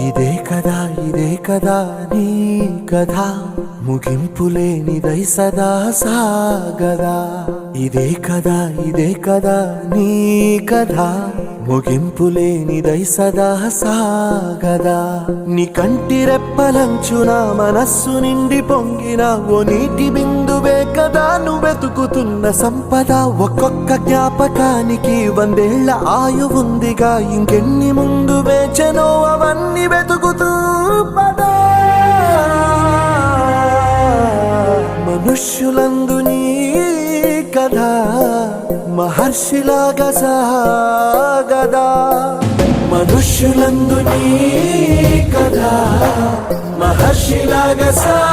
ఇదే కదా నీ కథ ముగింపులేనిదై సదా సాగదా. ఇదే కదా నీ కథ ముగింపులేనిదై సదా సాగదా. నీ కంటి రెప్పలంచున మనస్సు నిండి పొంగిన ఓ నీటి బిందువే కదా నువ్వెతుకుతున్న సంపద. ఒక్కొక్క జ్ఞాపకానికి 100 ఏళ్ల ఆయువుందిగా, ఇంకెన్ని ముందు వేచనో అవన్నీ వెతుకుతూ పదా. మనుష్యులందు నీ కథ మహర్షిలాగా సాగదా. మనుష్యులందు నీ కథ మహర్షిలాగా సాగదా.